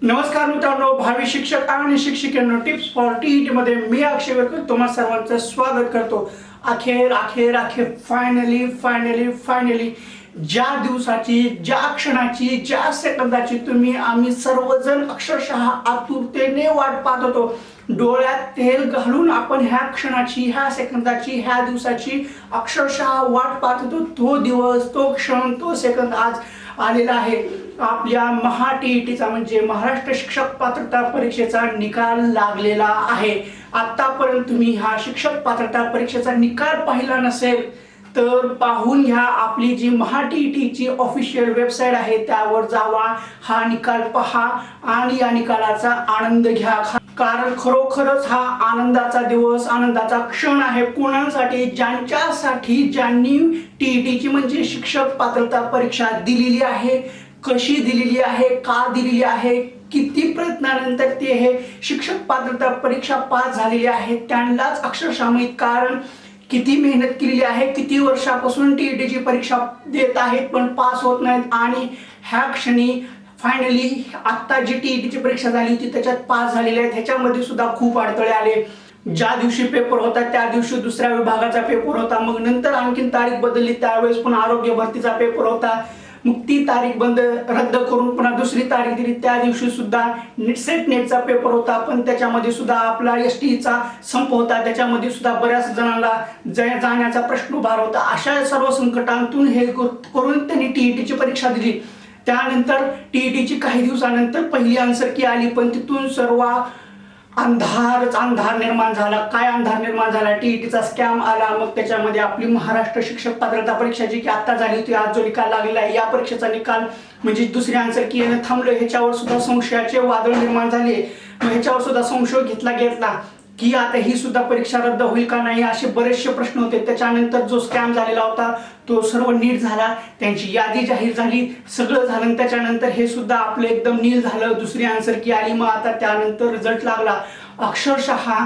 नमस्कार मित्रांनो, भावी शिक्षक आणि शिक्षिकांनो, टिप्स फॉर टीईटी मध्ये मी अक्षय वेकर तुम्हा सर्वांचं स्वागत करतो। अखेर फायनली ज्या दिवसाची, ज्या क्षणाची, ज्या सेकंदाची तुम्ही आम्ही सर्वजण अक्षरशः आतुरतेने वाट पाहत होतो, डोळ्यात तेल घालून आपण ह्या क्षणाची, ह्या सेकंदाची, ह्या दिवसाची अक्षरशः वाट पाहत होतो। तो दिवस, तो क्षण, तो सेकंद आज आलेला आहे। आपल्या टीईटीचा म्हणजे महाराष्ट्र शिक्षक पात्रता परीक्षेचा निकाल लागलेला आहे। आतापर्यंत तुम्ही हा शिक्षक पात्रता परीक्षेचा निकाल पाहिला नसेल तर पाहून घ्या। आपली जी टीईटीची ऑफिशियल वेबसाईट आहे त्यावर जावा, हा निकाल पहा आणि या निकालाचा आनंद घ्या। कारण खरोखरच हा आनंदाचा दिवस, आनंदाचा क्षण आहे कोणासाठी? ज्यांच्यासाठी, ज्यांनी टीईटीची म्हणजे शिक्षक पात्रता परीक्षा दिलेली आहे, कशी दिलेली आहे, का दिलेली आहे, किती प्रयत्नानंतर ते हे शिक्षक पात्रता परीक्षा पास झालेली आहे त्यांनाच अक्षरशः माहित। कारण किती मेहनत केलेली आहे, किती वर्षापासून टीईटीची परीक्षा देत आहेत पण पास होत नाहीत आणि ह्या क्षणी फायनली आता जी टीईटीची परीक्षा झाली होती त्याच्यात पास झालेले आहेत। ह्याच्यामध्ये सुद्धा खूप अडथळे आले। ज्या दिवशी पेपर होता त्या दिवशी दुसऱ्या विभागाचा पेपर होता, मग नंतर आणखीन तारीख बदलली, त्यावेळेस पण आरोग्य भरतीचा पेपर होता, मग ती तारीख रद्द करून पुन्हा दुसरी तारीख दिली। त्या दिवशी सुद्धा नेटचा पेपर होता पण त्याच्यामध्ये सुद्धा आपला एसटीचा संप होता, त्याच्यामध्ये सुद्धा बऱ्याच जणांना जाण्याचा प्रश्न उभा होता। अशा सर्व संकटांतून हे करून त्यांनी टीईटीची परीक्षा दिली। त्यानंतर टीईटीची काही दिवसानंतर पहिली आन्सर की आली पण तिथून सर्व अंधार निर्माण झाला। काय अंधार निर्माण झाला? टीईटीचा स्कॅम आला। मग त्याच्यामध्ये आपली महाराष्ट्र शिक्षक पात्रता परीक्षा जी की आता झाली होती, आज जो निकाल लागलेला आहे या परीक्षेचा निकाल म्हणजे दुसरी आन्सर की येणं थांबलं, ह्याच्यावर सुद्धा संशयाचे वादळ निर्माण झाले। मग ह्याच्यावर सुद्धा संशय घेतला की आता ही सुद्धा परीक्षा रद्द होईल का नाही, असे बरेचसे प्रश्न होते। त्याच्यानंतर जो स्कॅम झालेला होता तो सर्व नीट झाला, त्यांची यादी जाहीर झाली, सगळं झालं। त्याच्यानंतर हे सुद्धा आपलं एकदम नील झालं, दुसरी आन्सर की आली। मग आता त्यानंतर रिझल्ट लागला। अक्षरशः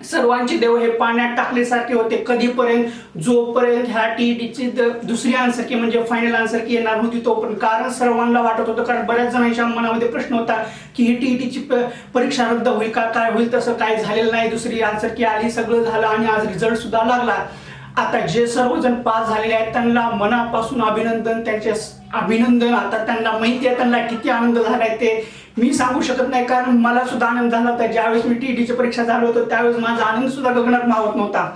सर्वांचे देव हे पाण्यात टाकल्यासारखे होते। कधीपर्यंत? जोपर्यंत ह्या टीईटीची दुसरी आन्सर की म्हणजे फायनल आन्सर की येणार होती तोपर्यंत। कारण सर्वांना वाटत होतं, कारण बऱ्याच जणांच्या मनामध्ये प्रश्न होता की ही टीईटीची परीक्षा रद्द होईल का, काय होईल? तसं काय झालेलं नाही, दुसरी आन्सर की आली, सगळं झालं आणि आज रिझल्ट सुद्धा लागला। आता जे सर्वजण पास झालेले आहेत त्यांना मनापासून अभिनंदन, त्यांचे अभिनंदन। आता त्यांना माहिती आहे त्यांना किती आनंद झालाय ते मी सांगू शकत नाही, कारण मला सुद्धा आनंद झाला होता। ज्यावेळेस मी टीईटीची परीक्षा झालो होतो त्यावेळेस माझा आनंद सुद्धा गगनात मावत नव्हता।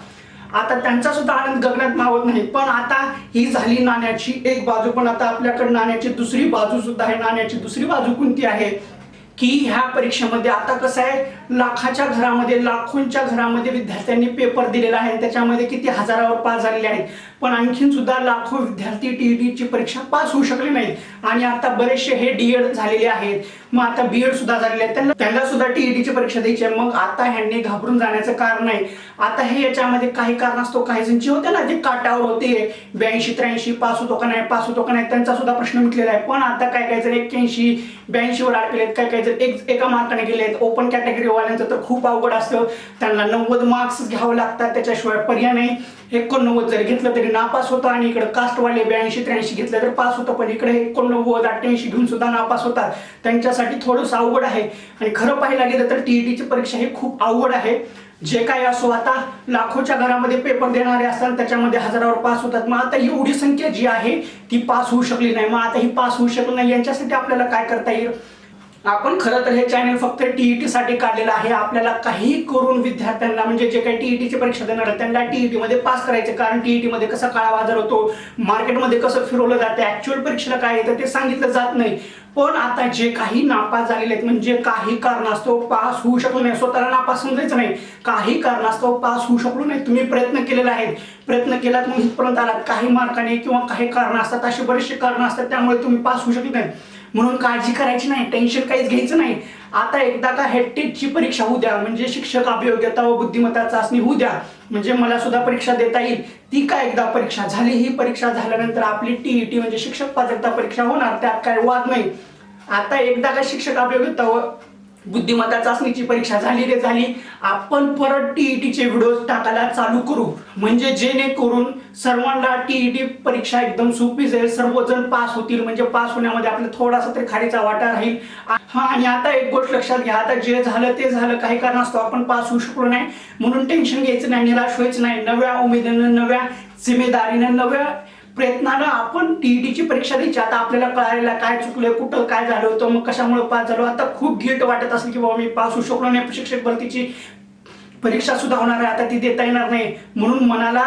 आता त्यांचा सुद्धा आनंद गगनात मावत नाही। पण आता ही झाली नाण्याची एक बाजू, पण आता आपल्याकडे नाण्याची दुसरी बाजू सुद्धा आहे। नाण्याची दुसरी बाजू कोणती आहे की ह्या परीक्षेमध्ये आता कसं आहे, लाखोंच्या घरामध्ये विद्यार्थ्यांनी पेपर दिलेला आहे, त्याच्यामध्ये किती हजारावर पास झालेले आहेत, पण आणखीन सुद्धा लाखो विद्यार्थी टीईटीची परीक्षा पास होऊ शकले नाहीत। आणि आता बरेचसे हे डीएड झालेले आहेत, मग आता बीएड सुद्धा झालेले आहेत, त्यांना सुद्धा टीईटीची परीक्षा द्यायची आहे। मग आता ह्यांनी घाबरून जाण्याचं कारण नाही। आता हे याच्यामध्ये काही कारण असतो, काही जणचे होते ना जे काटावर होते 82-83 पास होतो का नाही त्यांचा सुद्धा प्रश्न मिटलेला आहे। पण आता काय जण 81-82 वर अडकलेत, काय जण एका मार्काने गेलेत। ओपन कॅटेगरी वाल्यांचं तर खूप अवघड असतं, त्यांना 90 मार्क्स घ्यावं लागतात, त्याच्याशिवाय पर्याय नाही। 89 जरी घेतलं तरी नापास होतं आणि इकडे कास्टवाले 82-83 घेतलं तर पास होतं, पण इकडे 89-88 घेऊन सुद्धा नापास होतात। त्यांच्यासाठी थोडंसं अवघड आहे। आणि खरं पाहायला गेलं तर टीईटीची परीक्षा ही खूप अवघड आहे। जे काही असो, आता लाखोच्या घरामध्ये पेपर देणारे असतात त्याच्यामध्ये हजारावर पास होतात। मग आता एवढी संख्या जी आहे ती पास होऊ शकली नाही। मग आता ही पास होऊ शकली नाही यांच्यासाठी आपल्याला काय करता येईल? आपण खरं तर हे चॅनल फक्त टीईटी साठी काढलेलं आहे। आपल्याला काही करून विद्यार्थ्यांना म्हणजे जे काही टीईटीची परीक्षा देणार आहेत त्यांना टीईटी मध्ये पास करायचे। कारण टीईटी मध्ये कसा काळा बाजार होतो, मार्केटमध्ये कसं फिरवलं जातं, ऍक्च्युअल परीक्षेला काय येतं ते सांगितलं जात नाही। पण आता जे काही नापास झालेले आहेत म्हणजे काही कारणास्तव पास होऊ शकलो नाही, स्वतःला नापास समजायचं नाही, काही कारणास्तव पास होऊ शकलो नाही, तुम्ही प्रयत्न केलेला आहे, प्रयत्न केलात मग इथपर्यंत आलात, काही मार्काने किंवा काही कारण असतात, असे बरेचसे कारण असतात त्यामुळे तुम्ही पास होऊ शकले नाही। म्हणून काळजी करायची नाही, टेन्शन काहीच घ्यायचं नाही। आता एकदा का टेटची परीक्षा होऊ द्या, म्हणजे शिक्षक अभियोग्यता व बुद्धिमत्ता चाचणी होऊ द्या, म्हणजे मला सुद्धा परीक्षा देता येईल। ती काय एकदा परीक्षा झाली, ही परीक्षा झाल्यानंतर आपली टीईटी म्हणजे शिक्षक पात्रता परीक्षा होणार, त्यात काय वाद नाही। आता एकदा का शिक्षक अभियोग्यता व बुद्धिमत्ता चाचणीची परीक्षा झाली रे झाली, आपण परत टीईटीचे व्हिडिओ टाकायला चालू करू, म्हणजे जेणेकरून सर्वांना टीईटी परीक्षा एकदम सोपी जाईल, सर्वजण पास होतील, म्हणजे पास होण्यामध्ये आपल्याला थोडासा तरी खारीचा वाटा राहील. हा, आणि आता एक गोष्ट लक्षात घ्या, आता जे झालं ते झालं, काही कारणास्तव आपण पास होऊ शकलो नाही म्हणून टेन्शन घ्यायचं नाही, निराश व्हायचं नाही. नव्या उमेदीनं, नव्या जिम्मेदारीनं, नव्या प्रयत्नानं आपण टीईटीची परीक्षा द्यायची. आता आपल्याला कळायला काय चुकलं, कुठं काय झालं होतं, मग कशामुळे पास झालो. आता खूप गिल्ट वाटत असेल की बाबा मी पास होऊ शकलो नाही, शिक्षक भरतीची परीक्षा सुद्धा होणार आहे, आता ती देता येणार नाही, म्हणून मनाला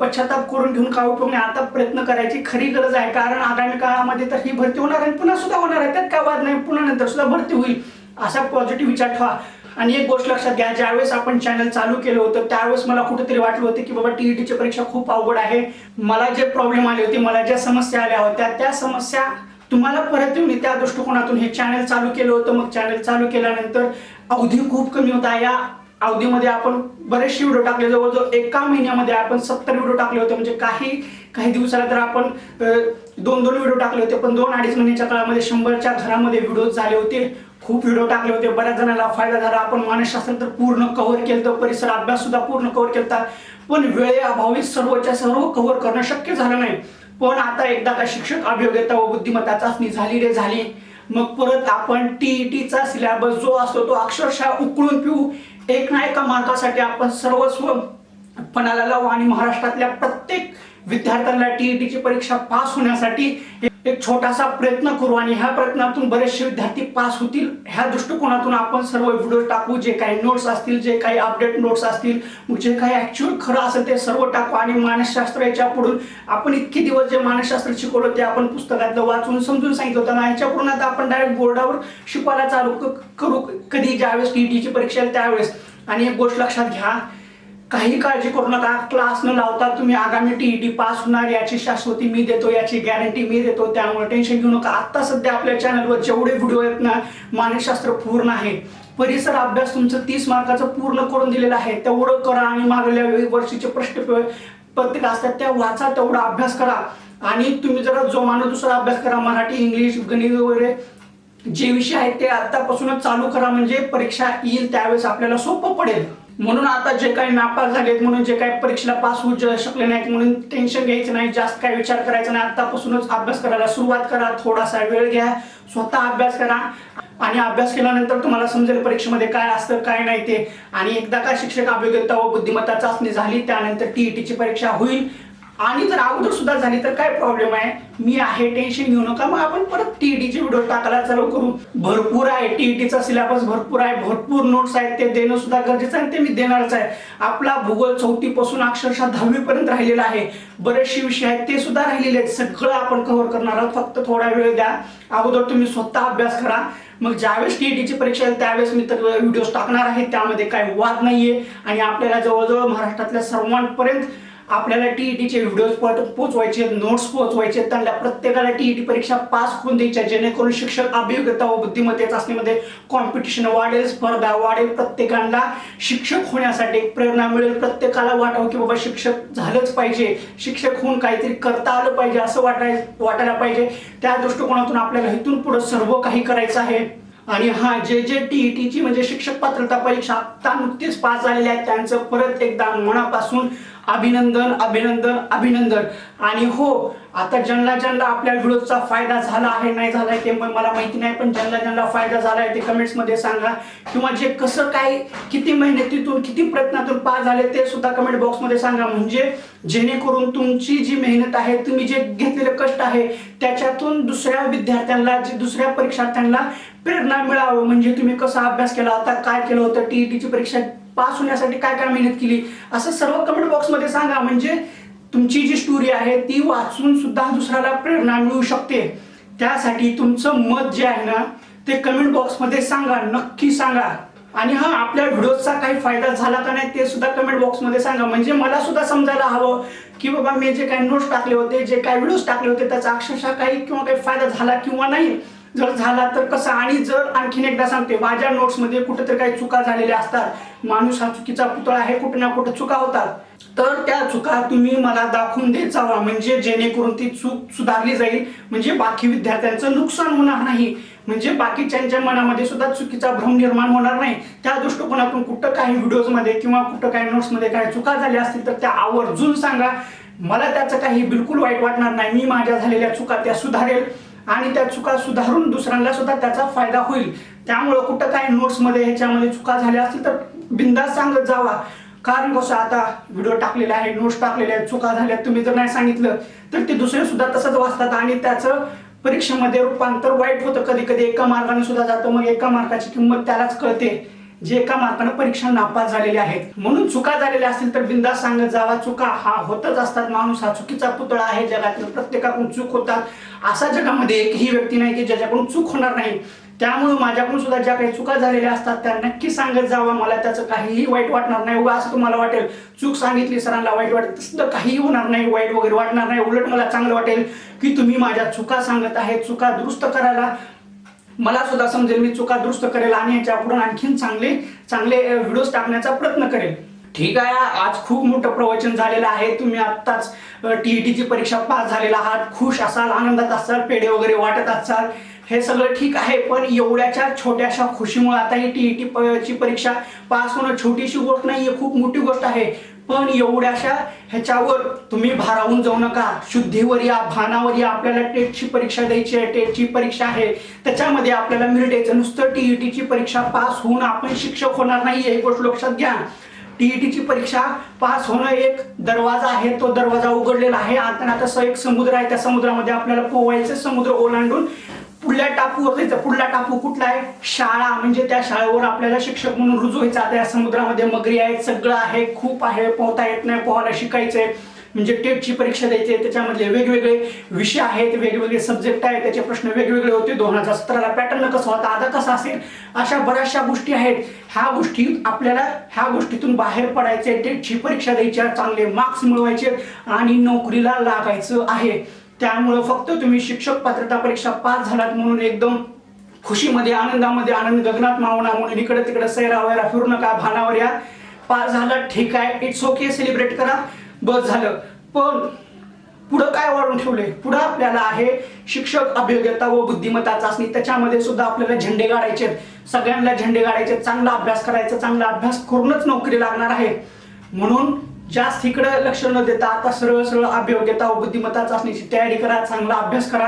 पश्चाताप करून घेऊन काय उपयोग नाही. आता प्रयत्न करायची खरी गरज आहे, कारण आगामी काळामध्ये तर ही भरती होणार आहे, पुन्हा सुद्धा होणार आहे, त्यात काय वाद नाही, पुन्हा नंतर सुद्धा भरती होईल, असा पॉझिटिव्ह विचार ठेवा. आणि एक गोष्ट लक्षात घ्या, ज्यावेळेस आपण चॅनल चालू केलं होतं त्यावेळेस मला कुठेतरी वाटलं होतं की बाबा टीईटीची परीक्षा खूप अवघड आहे. मला जे प्रॉब्लेम आले होते, मला ज्या समस्या आल्या होत्या, त्या समस्या तुम्हाला परत येऊन त्या दृष्टिकोनातून हे चॅनल चालू केलं होतं. मग चॅनल चालू केल्यानंतर अवधी खूप कमी होता. या अवधीमध्ये आपण बरेचसे व्हिडिओ टाकले, जवळजवळ एका महिन्यामध्ये आपण 70 व्हिडिओ टाकले होते. म्हणजे काही दिवसाला तर आपण 2-2 व्हिडिओ टाकले होते, पण 2-2.5 महिन्याच्या काळामध्ये 100च्या घरामध्ये व्हिडिओ झाले होते. खूप व्हिडिओ टाकले होते, बऱ्याच जणांना फायदा झाला. आपण मानसशास्त्र तर पूर्ण कव्हर केलं होतं, परिसर अभ्यास सुद्धा पूर्ण कव्हर केला होता, पण वेळेअभावी सर्वच्या सर्व कव्हर करणं शक्य झालं नाही. पण आता एकदा का शिक्षक अभियोग्यता व बुद्धिमत्ता चाचणी झाली रे झाली, मग परत आपण टीईटीचा सिलेबस जो असतो तो अक्षरशः उकळून पिऊ. एक ना एका मार्कासाठी आपण सर्वस्व पणाला लावू आणि महाराष्ट्रातल्या प्रत्येक विद्यार्थ्यांना टीईटीची परीक्षा पास होण्यासाठी एक छोटासा प्रयत्न करू, आणि ह्या प्रयत्नातून बरेचसे विद्यार्थी पास होतील. ह्या दृष्टिकोनातून आपण सर्व व्हिडिओ टाकू, जे काही नोट्स असतील, जे काही अपडेट नोट्स असतील, जे काही ऍक्च्युअल खरं असेल ते सर्व टाकू. आणि मानसशास्त्र याच्या पुढून आपण इतके दिवस जे मानसशास्त्र शिकवलं ते आपण पुस्तकातलं वाचून समजून सांगितलं होतं ना, ह्याच्याकडून आता आपण डायरेक्ट बोर्डावर शिकवायला चालू करू, कधी ज्यावेळेस टीईटीची परीक्षा येईल त्यावेळेस. आणि एक गोष्ट लक्षात घ्या, काही काळजी करू नका, क्लास न लावता तुम्ही आगामी टीईटी पास होणार याची शाश्वती मी देतो, याची गॅरंटी मी देतो, त्यामुळे टेन्शन घेऊ नका. आता सध्या आपल्या चॅनलवर जेवढे व्हिडिओ आहेत ना, मानसशास्त्र पूर्ण आहे. परिसर अभ्यास तुमचं 30 मार्काचं पूर्ण करून दिलेलं आहे, तेवढं करा. आणि मागल्या वर्षीचे प्रश्न पत्रिका असतात त्या वाचा, तेवढा अभ्यास करा. आणि तुम्ही जरा जोमानं दुसरा अभ्यास करा, मराठी, इंग्लिश, गणित वगैरे जे विषय आहेत ते आतापासूनच चालू करा, म्हणजे परीक्षा येईल त्यावेळेस आपल्याला सोपं पडेल. म्हणून आता जे काही नापास झालेत, म्हणून जे काही परीक्षेला पास होऊ शकले नाहीत, म्हणून टेन्शन घ्यायचं नाही, जास्त काय विचार करायचा नाही. आतापासूनच अभ्यास करायला सुरुवात करा, थोडासा वेळ घ्या, स्वतः अभ्यास करा. आणि अभ्यास केल्यानंतर तुम्हाला समजेल परीक्षेमध्ये काय असतं काय नाही ते. आणि एकदा का शिक्षक अभियोग्यता व बुद्धिमत्ता चाचणी झाली त्यानंतर टीईटीची परीक्षा होईल. आणि जर अगोदर सुद्धा झाली तर काय प्रॉब्लेम आहे, मी आहे, टेन्शन घेऊ नका. मग आपण परत टीईटीचे व्हिडिओ टाकायला चालू करू. भरपूर आहे टीईटीचा सिलेबस, भरपूर आहे, भरपूर नोट्स आहेत, ते देणं सुद्धा गरजेचं आहे, ते मी देणारच आहे. आपला भूगोल 4थी पासून अक्षरशः 10वी पर्यंत राहिलेला आहे, बरेचसे विषय आहेत ते सुद्धा राहिलेले आहेत, सगळं आपण कव्हर करणार आहोत. फक्त थोडा वेळ द्या, अगोदर तुम्ही स्वतः अभ्यास करा. मग ज्यावेळेस टीईटीची परीक्षा येईल त्यावेळेस मी तर व्हिडिओज टाकणार आहे, त्यामध्ये काही वाद नाहीये. आणि आपल्याला जवळजवळ महाराष्ट्रातल्या सर्वांपर्यंत आपल्याला टीईटीचे व्हिडिओज पोहोचवायचे, नोट्स पोहोचवायचे, त्यांना प्रत्येकाला टीईटी परीक्षा पास करून द्यायच्या, जेणेकरून शिक्षक अभियोग्यता व बुद्धिमत्ता चाचणीमध्ये कॉम्पिटिशन वाढेल, स्पर्धा वाढेल, प्रत्येकाला शिक्षक होण्यासाठी प्रेरणा मिळेल. प्रत्येकाला वाटावं की बाबा शिक्षक झालंच पाहिजे, शिक्षक होऊन काहीतरी करता आलं पाहिजे असं वाटायला पाहिजे. त्या दृष्टिकोनातून आपल्याला इथून पुढे सर्व काही करायचं आहे. आणि हा, जे टीईटीची म्हणजे शिक्षक पात्रता परीक्षा आता नुकतीच पास झालेल्या आहेत त्यांचं परत एकदा मनापासून अभिनंदन, अभिनंदन, अभिनंदन. आणि हो, आता ज्यांना आपल्या व्हिडिओचा फायदा झाला आहे नाही झाला आहे ते मला माहिती नाही, पण ज्यांना फायदा झाला आहे ते कमेंट्समध्ये सांगा. किंवा जे कसं काय, किती मेहनतीतून, किती प्रयत्नातून पास झाले ते सुद्धा कमेंट बॉक्समध्ये सांगा. म्हणजे जेणेकरून तुमची जी मेहनत आहे, तुम्ही जे घेतलेलं कष्ट आहे त्याच्यातून दुसऱ्या विद्यार्थ्यांना, दुसऱ्या परीक्षार्थ्यांना प्रेरणा मिळावं. म्हणजे तुम्ही कसा अभ्यास केला होता, काय केलं होतं, टीईटीची परीक्षा पास होण्यासाठी काय काय मेहनत केली, असं सर्व कमेंट बॉक्समध्ये सांगा. म्हणजे तुमची जी स्टोरी आहे ती वाचून सुद्धा दुसऱ्याला प्रेरणा मिळू शकते. त्यासाठी तुमचं मत जे आहे ना ते कमेंट बॉक्समध्ये सांगा, नक्की सांगा. आणि हा, आपल्या व्हिडिओचा काही फायदा झाला का नाही ते सुद्धा कमेंट बॉक्समध्ये सांगा. म्हणजे मला सुद्धा समजायला हवं की बाबा मी जे काही नोट्स टाकले होते, जे काही व्हिडिओज टाकले होते त्याचा अक्षरशः काही फायदा झाला किंवा नाही. जर झाला तर कसा. आणि जर आणखीन एकदा सांगते, माझ्या नोट्समध्ये कुठेतरी काही चुका झालेल्या असतात, माणूस हा चुकीचा पुतळा आहे, कुठे ना कुठे चुका होतात, तर त्या चुका तुम्ही मला दाखवून देत जावा. म्हणजे जेणेकरून ती चूक सुधारली जाईल, म्हणजे बाकी विद्यार्थ्यांचं नुकसान होणार नाही. म्हणजे बाकीच्यांच्या मनामध्ये सुद्धा चुकीचा भ्रम निर्माण होणार नाही. त्या दृष्टिकोनातून कुठं काही व्हिडिओजमध्ये किंवा कुठं काही नोट्समध्ये काही चुका झाल्या असतील तर त्या आवर्जून सांगा. मला त्याचं काही बिलकुल वाईट वाटणार नाही. मी माझ्या झालेल्या चुका त्या सुधारेल आणि त्या चुका सुधारून दुसऱ्यांना सुद्धा त्याचा फायदा होईल. त्यामुळं कुठं काही नोट्समध्ये ह्याच्यामध्ये चुका झाल्या असतील तर बिनधास्त सांगत जावा. कारण कसं आता व्हिडिओ टाकलेला आहे, नोट्स टाकलेले आहेत, चुका झाल्या, तुम्ही जर नाही सांगितलं तर ते दुसरे सुद्धा तसंच वाचतात आणि त्याचं परीक्षेमध्ये रूपांतर वाईट होतं. कधी कधी एका मार्काने सुद्धा जातं. मग एका मार्काची किंमत त्यालाच कळते जे एका मार्काने परीक्षा नापास झालेले आहेत. म्हणून चुका झालेल्या असतील तर बिनधास्त सांगत जावा. चुका हा होतच असतात. माणूस हा चुकीचा पुतळा आहे. जगातील प्रत्येकाकडून चूक होतात. असा जगामध्ये एकही व्यक्ती नाही की ज्याच्याकडून चूक होणार नाही. त्यामुळे माझ्याकडून सुद्धा ज्या काही चुका झालेल्या असतात त्या नक्की सांगत जावा. मला त्याचं काहीही वाईट वाटणार नाही. उगा असं तुम्हाला वाटेल चूक सांगितली सरांना वाईट वाटेल, तसं काहीही होणार नाही, वाईट वगैरे वाटणार नाही. उलट मला चांगलं वाटेल की तुम्ही माझ्या चुका सांगत आहे. चुका दुरुस्त करायला मला सुद्धा समजेल. मी चुका दुरुस्त करेल आणि याच्यापुढून आणखीन चांगले चांगले व्हिडिओज टाकण्याचा प्रयत्न करेल. ठीक आहे, आज खूप मोठं प्रवचन झालेलं आहे. तुम्ही आत्ताच TETची परीक्षा पास झालेला आहात, खुश असाल, आनंदात असाल, पेढे वगैरे वाटत असाल, हे सगळं ठीक आहे. पण एवढ्याच्या छोट्याशा खुशीमुळे आता ही TETची परीक्षा पास होणं छोटीशी गोष्ट नाहीये, खूप मोठी गोष्ट आहे. पण एवढ्याशा ह्याच्यावर तुम्ही भारावून जाऊ नका. शुद्धीवर या, भानावर या. आपल्याला टेटची परीक्षा द्यायची आहे. टेटची परीक्षा आहे, त्याच्यामध्ये आपल्याला मेरिट यायचं. नुसतं TETची परीक्षा पास होऊन आपण शिक्षक होणार नाहीये, ही गोष्ट लक्षात घ्या. TETची परीक्षा पास होणं एक दरवाजा आहे, तो दरवाजा उघडलेला आहे. आता एक समुद्र आहे, त्या समुद्रामध्ये आपल्याला पोवायचं. समुद्र ओलांडून पुढल्या टापूवर जायचं. पुढला टापू कुठला आहे? शाळा. म्हणजे त्या शाळेवर आपल्याला शिक्षक म्हणून रुजू व्हायचं. आता या समुद्रामध्ये मगरी आहेत, सगळं आहे, खूप आहे, पोहता येत नाही, पोहायला शिकायचंय. म्हणजे टेटची परीक्षा द्यायची आहे. त्याच्यामधले वेगवेगळे विषय आहेत, वेगवेगळे सब्जेक्ट आहेत, त्याचे प्रश्न वेगवेगळे होते. 2017ला पॅटर्न कसं होता, आता कसं असेल, अशा बऱ्याचशा गोष्टी आहेत. ह्या गोष्टीतून बाहेर पडायचे, टेटची परीक्षा द्यायची, चांगले मार्क्स मिळवायचे आणि नोकरीला लागायचं आहे. त्यामुळं फक्त तुम्ही शिक्षक पात्रता परीक्षा पास झालात म्हणून एकदम खुशीमध्ये, आनंदामध्ये, आनंद गगनात मावना म्हणून इकडे तिकडे सैरा वैरा फिरू नका. भानावर या. पास झालं ठीक आहे, इट्स ओके, सेलिब्रेट करा, बस झालं. पण पुढं काय वाढून ठेवले? पुढं आपल्याला आहे शिक्षक अभियोग्यता व बुद्धिमत्ता चाचणी. त्याच्यामध्ये सुद्धा आपल्याला झेंडे गाडायचे, सगळ्यांना झेंडे गाडायचे. चांगला अभ्यास करायचा, चांगला अभ्यास करूनच नोकरी लागणार आहे. म्हणून जास्त इकडे लक्ष न देता आता सरळ सरळ अभियोग्यता व बुद्धिमत्ता चाचणीची तयारी करा, चांगला अभ्यास करा.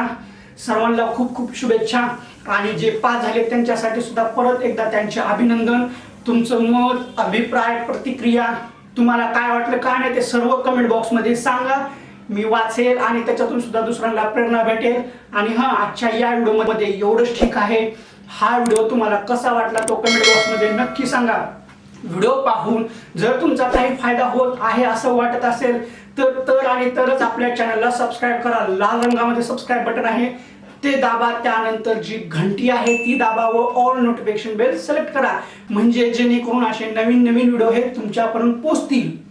सर्वांना खूप खूप शुभेच्छा. आणि जे पास झाले त्यांच्यासाठी सुद्धा परत एकदा त्यांचे अभिनंदन. तुमचं मत, अभिप्राय, प्रतिक्रिया, तुम्हाला काय वाटलं काय नाही ते सर्व कमेंट बॉक्समध्ये सांगा. मी वाचेल आणि त्याच्यातून सुद्धा दुसऱ्यांना प्रेरणा भेटेल. आणि आजच्या या व्हिडिओमध्ये एवढंच ठीक आहे. हा व्हिडिओ तुम्हाला कसा वाटला तो कमेंट बॉक्समध्ये नक्की सांगा. व्हिडिओ पाहून जर तुमचा काही फायदा होत आहे असं वाटत असेल तर आणि तरच आपल्या चॅनलला सबस्क्राईब करा. लाल रंगामध्ये सबस्क्राईब बटन आहे ते दाबा. त्यानंतर जी घंटी आहे ती दाबा व ऑल नोटिफिकेशन बेल सिलेक्ट करा. म्हणजे जेणेकरून असे नवीन नवीन व्हिडिओ हे तुमच्यापर्यंत पोहोचतील.